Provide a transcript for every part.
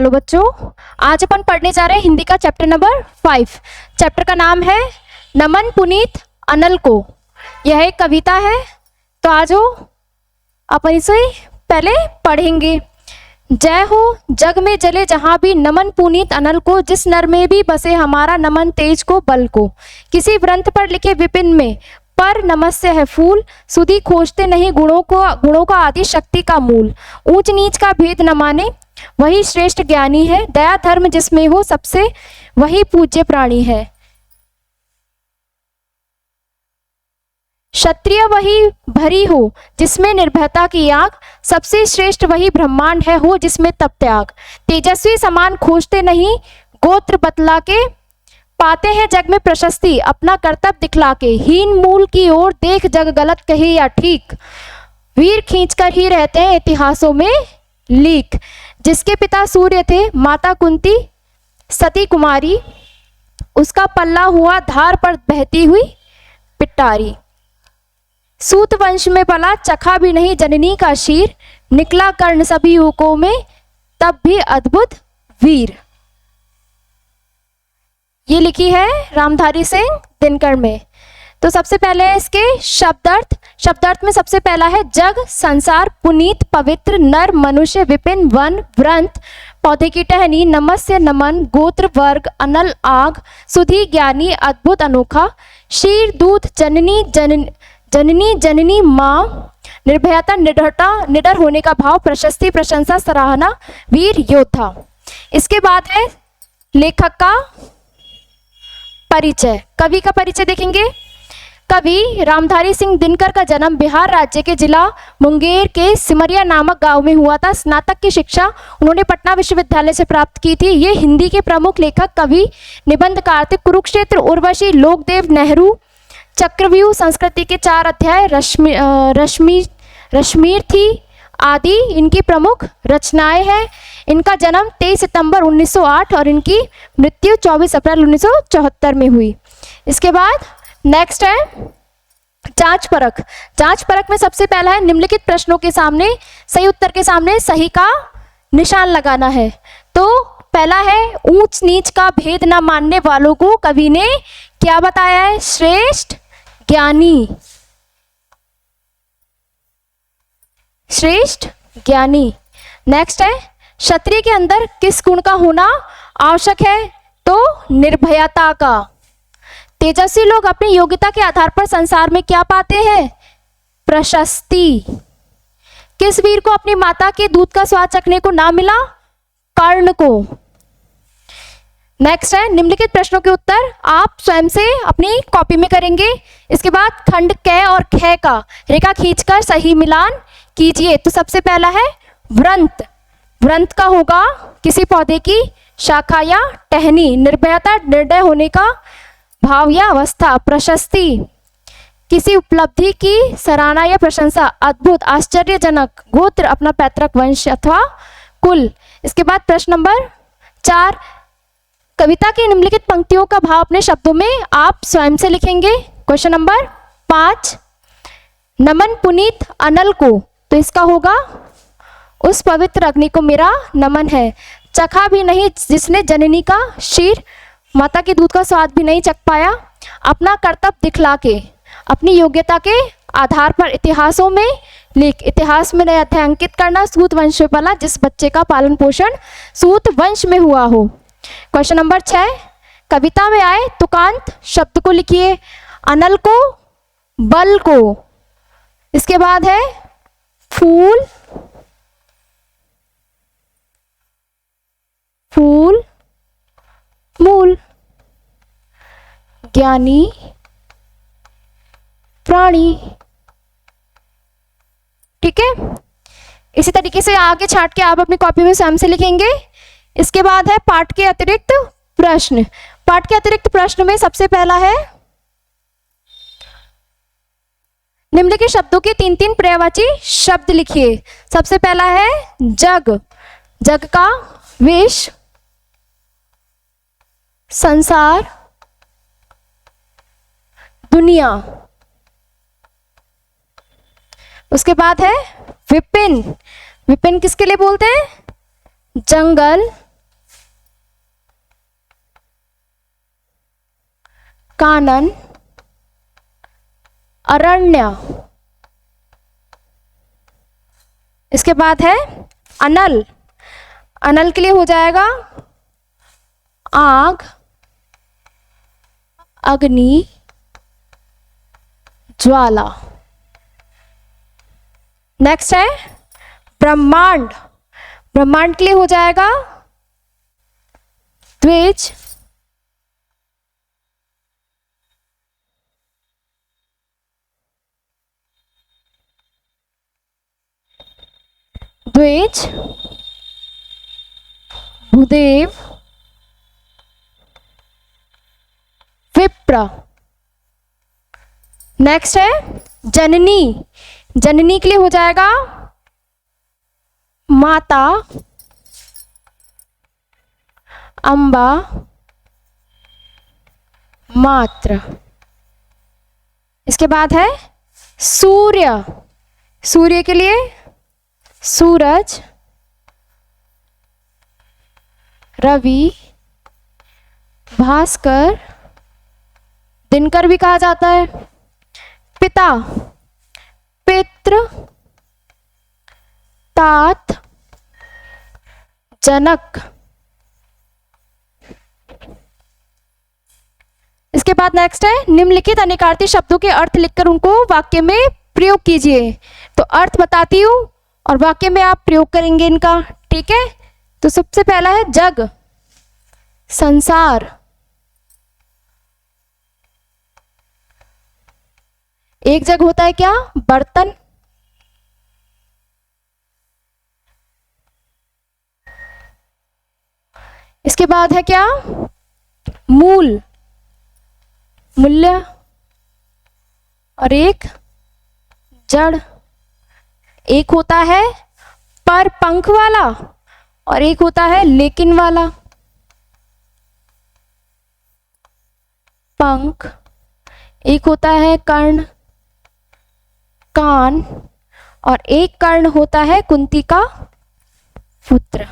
Hello बच्चों, आज अपन पढ़ने जा रहे हैं हिंदी का चैप्टर नंबर 5। चैप्टर का नाम है नमन पुनीत अनल को। यह एक कविता है, तो आज अपन इसे पहले पढ़ेंगे। जय हो जग में जले जहां भी नमन पुनीत अनल को, जिस नर में भी बसे हमारा नमन तेज को बल को। किसी व्रंत पर लिखे विपिन में पर नमस्य है फूल, सुधी खोजते नहीं गुणों का आदि शक्ति का मूल। ऊंच नीच का भेद न माने वही श्रेष्ठ ज्ञानी है, दया धर्म जिसमें हो सबसे वही पूज्य प्राणी है। क्षत्रिय वही भरी हो जिसमें निर्भयता की आग, सबसे श्रेष्ठ वही ब्रह्मांड है हो जिसमें तप त्याग। तेजस्वी समान खोजते नहीं गोत्र बतला के, पाते हैं जग में प्रशस्ति अपना कर्तव्य दिखला के। हीन मूल की ओर देख जग गलत कहे या ठीक, वीर खींचकर ही रहते हैं इतिहासों में लीक। जिसके पिता सूर्य थे माता कुंती सती कुमारी, उसका पल्ला हुआ धार पर बहती हुई पिटारी। सूत वंश में पला चखा भी नहीं जननी का शीर, निकला कर्ण सभी युवकों में तब भी अद्भुत वीर। ये लिखी है रामधारी सिंह दिनकर में। तो सबसे पहले है इसके शब्दार्थ। शब्दार्थ में सबसे पहला है जग, संसार, पुनीत, पवित्र, नर, मनुष्य, विपिन, वन, व्रंत, पौधे की टहनी, नमस्य, नमन, गोत्र, वर्ग, अनल, आग, सुधी, ज्ञानी, अद्भुत, अनोखा, शीर, दूध, जननी, जननी माँ, निर्भयता, निडरता, निडर होने का भाव, प्रशस्ति, प्रशंसा, सराहना, वीर, योद्धा। इसके बाद है लेखक का परिचय। कवि का परिचय देखेंगे। कवि रामधारी सिंह दिनकर का जन्म बिहार राज्य के जिला मुंगेर के सिमरिया नामक गांव में हुआ था। स्नातक की शिक्षा उन्होंने पटना विश्वविद्यालय से प्राप्त की थी। ये हिंदी के प्रमुख लेखक, कवि, निबंधकार थे। कुरुक्षेत्र, उर्वशी, लोकदेव, नेहरू, चक्रव्यूह, संस्कृति के 4 अध्याय, रश्मि थी आदि इनकी प्रमुख रचनाएं हैं। इनका जन्म 23 सितंबर 1908 और इनकी मृत्यु 24 अप्रैल 1974 में हुई। इसके बाद नेक्स्ट है जांच परख। जांच परख में सबसे पहला है निम्नलिखित प्रश्नों के सामने सही उत्तर के सामने सही का निशान लगाना है। तो पहला है ऊंच नीच का भेद न मानने वालों को कवि ने क्या बताया है? श्रेष्ठ ज्ञानी। श्रेष्ठ ज्ञानी। नेक्स्ट है क्षत्रिय के अंदर किस गुण का होना आवश्यक है? तो निर्भयता का। तेजस्वी लोग अपनी योग्यता के आधार पर संसार में क्या पाते हैं? प्रशस्ति। किस वीर को अपनी माता के दूध का स्वाद चखने को ना मिला? कर्ण को। नेक्स्ट है निम्नलिखित प्रश्नों के उत्तर आप स्वयं से अपनी कॉपी में करेंगे। इसके बाद खंड क और ख का रेखा खींचकर सही मिलान कीजिए। तो सबसे पहला है व्रंत। व्रंत का होगा किसी पौधे की शाखा या टहनी। निर्भयता, निर्दय होने का भाव या अवस्था। प्रशस्ति, किसी उपलब्धि की सराहना या प्रशंसा। अद्भुत, आश्चर्यजनक। गोत्र, अपना पैतृक वंश अथवा कुल। इसके बाद प्रश्न नंबर 4, कविता की निम्नलिखित पंक्तियों का भाव अपने शब्दों में आप स्वयं से लिखेंगे। क्वेश्चन नंबर 5, नमन पुनीत अनल को, तो इसका होगा उस पवित्र अग्नि को मेरा नमन है। चखा भी नहीं जिसने जननी का शीर, माता के दूध का स्वाद भी नहीं चख पाया। अपना कर्तव्य दिखला के, अपनी योग्यता के आधार पर इतिहासों में लिख। इतिहास में नया अध्याय अंकित करना। सूत वंश में पला जिस बच्चे का पालन पोषण सूत वंश में हुआ हो। क्वेश्चन नंबर 6, कविता में आए तुकांत शब्द को लिखिए। अनल को, बल को। इसके बाद है फूल, फूल, मूल, ज्ञानी, प्राणी। ठीक है, इसी तरीके से आगे छाट के आप अपनी कॉपी में स्वयं से लिखेंगे। इसके बाद है पाठ के अतिरिक्त प्रश्न। पाठ के अतिरिक्त प्रश्न में सबसे पहला है निम्नलिखित शब्दों के 3-3 पर्यायवाची शब्द लिखिए। सबसे पहला है जग। जग का वेश, संसार, दुनिया। उसके बाद है विपिन। विपिन किसके लिए बोलते हैं? जंगल, कानन, अरण्य। इसके बाद है अनल। अनल के लिए हो जाएगा आग, अग्नि, ज्वाला। नेक्स्ट है ब्रह्मांड। ब्रह्मांड के लिए हो जाएगा द्विज, द्विज, भूदेव, विप्र। नेक्स्ट है जननी। जननी के लिए हो जाएगा माता, अम्बा, मात्र। इसके बाद है सूर्य। सूर्य के लिए सूरज, रवि, भास्कर, दिनकर भी कहा जाता है। पिता, पितृ, तात, जनक। इसके बाद नेक्स्ट है निम्नलिखित अनेकार्थी शब्दों के अर्थ लिखकर उनको वाक्य में प्रयोग कीजिए। तो अर्थ बताती हूँ और वाक्य में आप प्रयोग करेंगे इनका, ठीक है। तो सबसे पहला है जग, संसार। एक जग होता है क्या? बर्तन। इसके बाद है क्या? मूल, मूल्य। और एक जड़। एक होता है पर पंख वाला और एक होता है लेकिन वाला। पंख, एक होता है कर्ण, कान, और एक कर्ण होता है कुंती का पुत्र।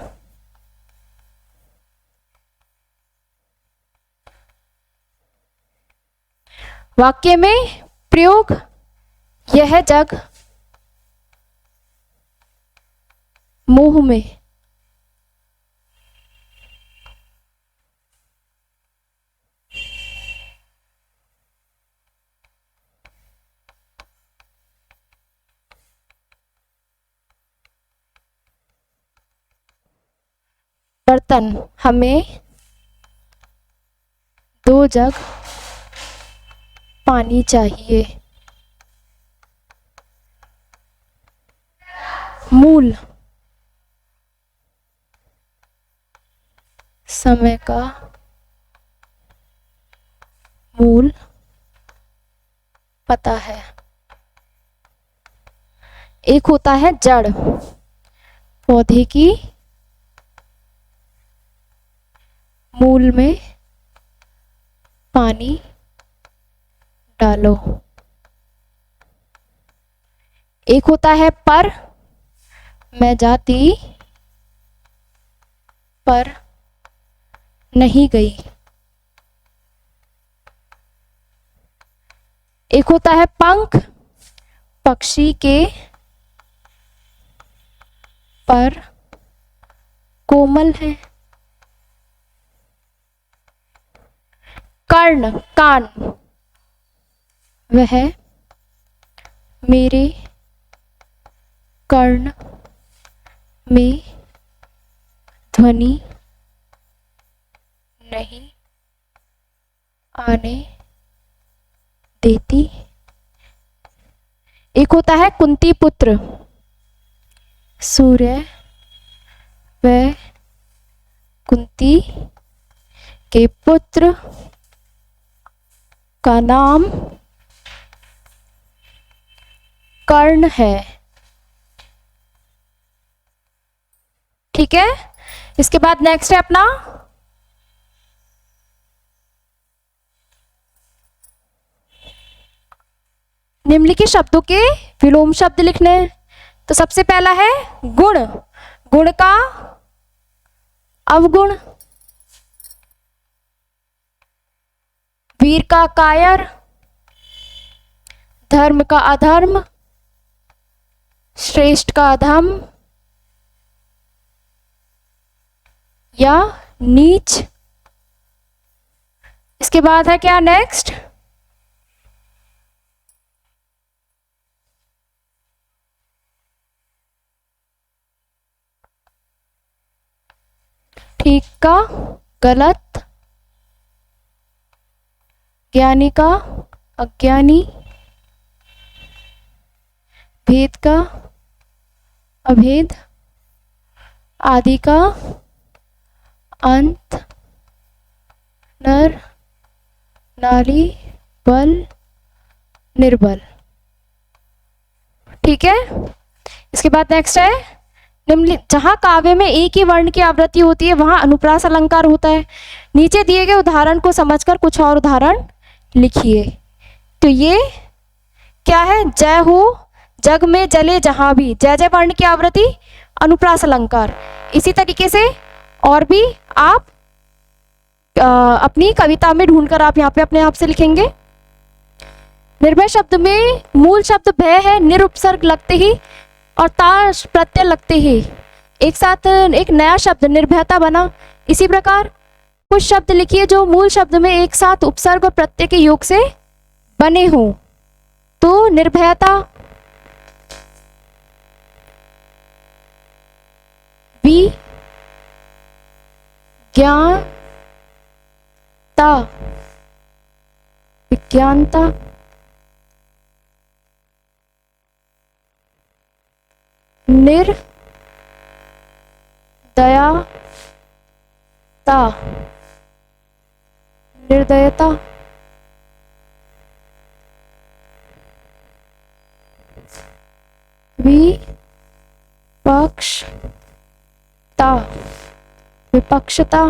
वाक्य में प्रयोग, यह जग मोह में। बर्तन, हमें 2 जग पानी चाहिए। मूल, समय का मूल पता है। एक होता है जड़, पौधे की मूल में पानी डालो। एक होता है पर, मैं जाती पर नहीं गई। एक होता है पंख, पक्षी के पर कोमल है। कर्ण, कान, वह मेरे कर्ण में ध्वनि नहीं आने देती। एक होता है कुंती पुत्र, सूर्य, वह कुंती के पुत्र का नाम कर्ण है। ठीक है। इसके बाद नेक्स्ट है अपना निम्नलिखित शब्दों के विलोम शब्द लिखने हैं। तो सबसे पहला है गुण। गुण का अवगुण, वीर का कायर, धर्म का अधर्म, श्रेष्ठ का अधम या नीच। इसके बाद है क्या नेक्स्ट, ठीक का गलत, ज्ञानी का अज्ञानी, भेद का अभेद, आदि का अंत, नर नारी, बल निर्बल। ठीक है। इसके बाद नेक्स्ट है निम्नलिखित, जहाँ काव्य में एक ही वर्ण की आवृत्ति होती है वहाँ अनुप्रास अलंकार होता है। नीचे दिए गए उदाहरण को समझकर कुछ और उदाहरण लिखिए। तो ये क्या है, जय हो जग में जले जहाँ भी, जय जय वर्ण की आवृत्ति अनुप्रास अलंकार। इसी तरीके से और भी आप अपनी कविता में ढूंढकर आप यहाँ पे अपने आप से लिखेंगे। निर्भय शब्द में मूल शब्द भय है, निरुपसर्ग लगते ही और ता प्रत्यय लगते ही एक साथ एक नया शब्द निर्भयता बना। इसी प्रकार कुछ शब्द लिखिए जो मूल शब्द में एक साथ उपसर्ग और प्रत्यय के योग से बने हों। तो निर्भयता, विज्ञानता, विज्ञानता, निर्दयता, निर्दयता, विपक्षता, विपक्षता,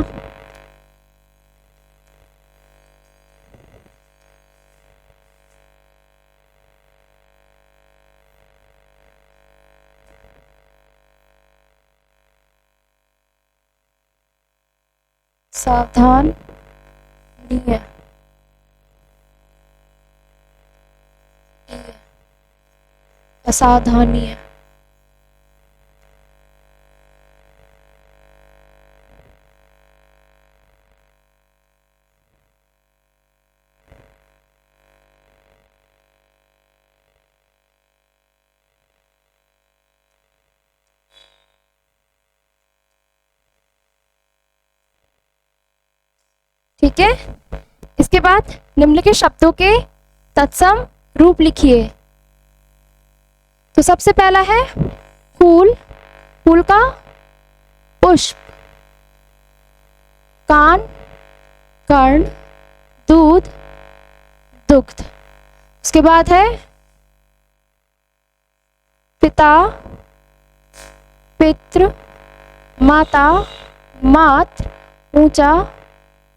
सावधानीय, असावधानीय, ठीक है। इसके बाद निम्नलिखित शब्दों के तत्सम रूप लिखिए। तो सबसे पहला है फूल, फूल का पुष्प, कान, कर्ण, दूध, दुग्ध। उसके बाद है पिता, पितृ, माता, मात्र, ऊंचा,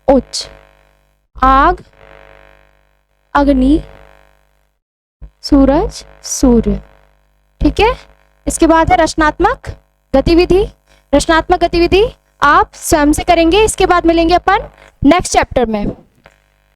उच्च, आग, अग्नि, सूरज, सूर्य। ठीक है। इसके बाद है रचनात्मक गतिविधि। रचनात्मक गतिविधि आप स्वयं से करेंगे। इसके बाद मिलेंगे अपन नेक्स्ट चैप्टर में।